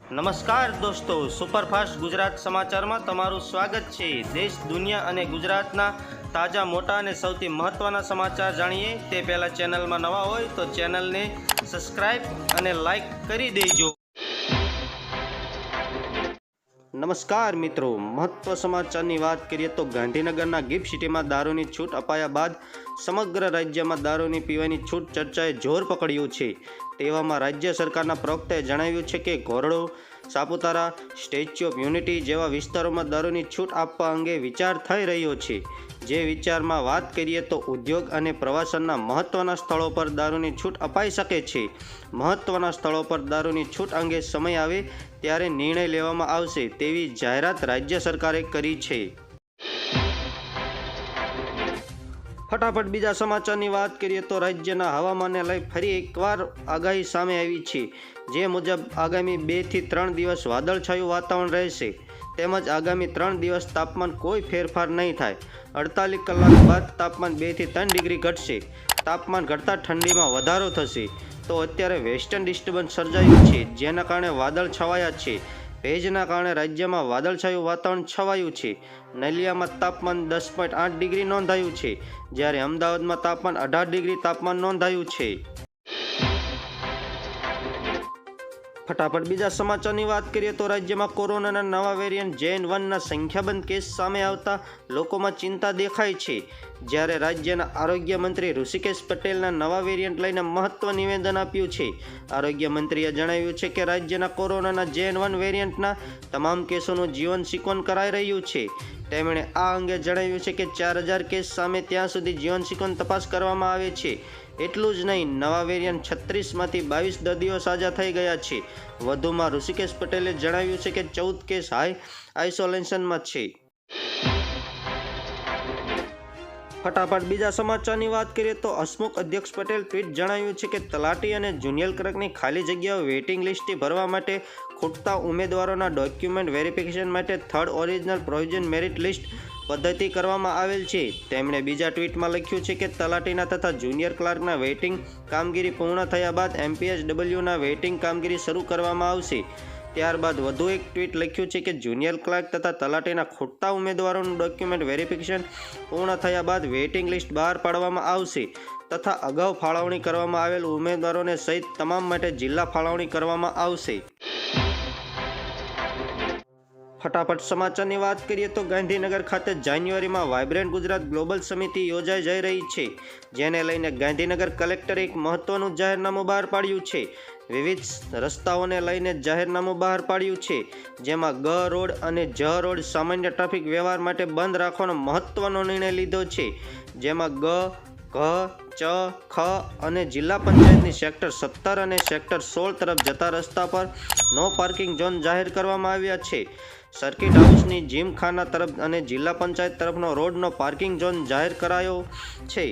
નમસ્કાર દોસ્તો, સુપરફાસ્ટ ગુજરાત સમાચારમાં તમારું સ્વાગત છે। દેશ, દુનિયા અને ગુજરાતના તાજા, મોટા અને સૌથી મહત્ત્વના સમાચાર જાણીએ તે પહેલાં ચેનલમાં નવા હોય તો ચેનલને સબસ્ક્રાઈબ અને લાઈક કરી દેજો। નમસ્કાર મિત્રો, મહત્વ સમાચારની વાત કરીએ તો ગાંધીનગરના ગિફ્ટ સિટીમાં દારૂની છૂટ અપાયા બાદ સમગ્ર રાજ્યમાં દારૂની પીવાની છૂટ ચર્ચાએ જોર પકડ્યું છે। તેવામાં રાજ્ય સરકારના પ્રવક્તાએ જણાવ્યું છે કે Dhordo, Saputara, statue of unity જેવા વિસ્તારોમાં દારૂની છૂટ આપવા અંગે વિચાર થઈ રહ્યો છે। જે વિચારમાં વાત કરીએ તો ઉદ્યોગ અને પ્રવાસનના મહત્ત્વના સ્થળો પર દારૂની છૂટ અપાઈ શકે છે। મહત્ત્વના સ્થળો પર દારૂની છૂટ અંગે સમય આવે ત્યારે નિર્ણય લેવામાં આવશે તેવી જાહેરાત રાજ્ય સરકારે કરી છે। ફટાફટ બીજા સમાચારની વાત કરીએ તો રાજ્યના હવામાનને લઈ ફરી એકવાર આગાહી સામે આવી છે। જે મુજબ આગામી 2 થી 3 દિવસ વાદળછાયું વાતાવરણ રહેશે તેમજ આગામી 3 દિવસ તાપમાન કોઈ ફેરફાર નહીં થાય। 48 કલાક બાદ તાપમાન 2 થી 3 ડિગ્રી ઘટશે। તાપમાન ઘટતા ઠંડીમાં વધારો થશે। તો અત્યારે વેસ્ટર્ન ડિસ્ટર્બન્સ સર્જાયું છે જેના કારણે વાદળ છવાયા છે। ભેજના કારણે રાજ્યમાં વાદળછાયું વાતાવરણ છવાયું છે। નલિયામાં તાપમાન 10.8 ડિગ્રી નોંધાયું છે જ્યારે અમદાવાદમાં તાપમાન 18 ડિગ્રી તાપમાન નોંધાયું છે। ફટાફટ બીજા સમાચારની વાત કરીએ તો રાજ્યમાં કોરોનાના નવા વેરિયન્ટ JN.1ના સંખ્યાબંધ કેસ સામે આવતા લોકોમાં ચિંતા દેખાય છે। જ્યારે રાજ્યના આરોગ્ય મંત્રી ઋષિકેશ પટેલના નવા વેરિયન્ટ લઈને મહત્વ નિવેદન આપ્યું છે। આરોગ્ય મંત્રીએ જણાવ્યું છે કે રાજ્યના કોરોનાના JN.1 વેરિયન્ટના તમામ કેસોનું જીવન સિક્વન કરાઈ રહ્યું છે। તેમણે આ અંગે જણાવ્યું છે કે 4000 કેસ સામે ત્યાં સુધી જીવન સિક્વન તપાસ કરવામાં આવે છે। એટલું જ નહીં, નવા વેરિયન્ટ 36માંથી 22 દર્દીઓ સાજા થઈ ગયા છે। વધુમાં ઋષિકેશ પટેલે જણાવ્યું છે કે 14 કેસ આઇસોલેશનમાં છે। ફટાફટ બીજા સમાચારની વાત કરીએ તો હસમુખ અધ્યક્ષ પટેલ ટ્વીટ જણાવ્યું છે કે તલાટી અને જુનિયર ક્લર્કની ખાલી જગ્યાઓ વેઇટિંગ લિસ્ટથી ભરવા માટે ખૂટતા ઉમેદવારોના ડોક્યુમેન્ટ વેરિફિકેશન માટે third original provision merit list પદ્ધતિ કરવામાં આવેલ છે। તેમણે બીજા ટ્વીટમાં લખ્યું છે કે તલાટીના તથા જુનિયર ક્લાર્કના વેઇટિંગ કામગીરી પૂર્ણ થયા બાદ MPSWના વેઇટિંગ કામગીરી શરૂ કરવામાં આવશે। ત્યારબાદ વધુ એક ટ્વીટ લખ્યું છે કે જુનિયર ક્લાર્ક તથા તલાટીના ખૂટતા ઉમેદવારોનું ડોક્યુમેન્ટ વેરિફિકેશન પૂર્ણ થયા બાદ વેઇટિંગ લિસ્ટ બહાર પાડવામાં આવશે તથા અગાઉ ફાળવણી કરવામાં આવેલ ઉમેદવારોને સહિત તમામ માટે જિલ્લા ફાળવણી કરવામાં આવશે। ફટાફટ સમાચારની વાત કરીએ તો ગાંધીનગર ખાતે જાન્યુઆરીમાં વાઇબ્રન્ટ ગુજરાત ગ્લોબલ સમિતિ યોજાઈ જઈ રહી છે। જેને લઈને ગાંધીનગર કલેક્ટરે એક મહત્વનું જાહેરનામું બહાર પાડ્યું છે। વિવિધ રસ્તાઓને લઈને જાહેરનામું બહાર પાડ્યું છે જેમાં ગ રોડ અને જ રોડ સામાન્ય ટ્રાફિક વ્યવહાર માટે બંધ રાખવાનો મહત્વનો નિર્ણય લીધો છે। જેમાં ગ, ઘ, ચ, ખ અને જિલ્લા પંચાયતની સેક્ટર 17 અને સેક્ટર 16 તરફ જતા રસ્તા પર નો પાર્કિંગ ઝોન જાહેર કરવામાં આવ્યા છે। સર્કિટ હાઉસની જીમખાના તરફ અને જિલ્લા પંચાયત તરફનો રોડનો પાર્કિંગ ઝોન જાહેર કરાયો છે।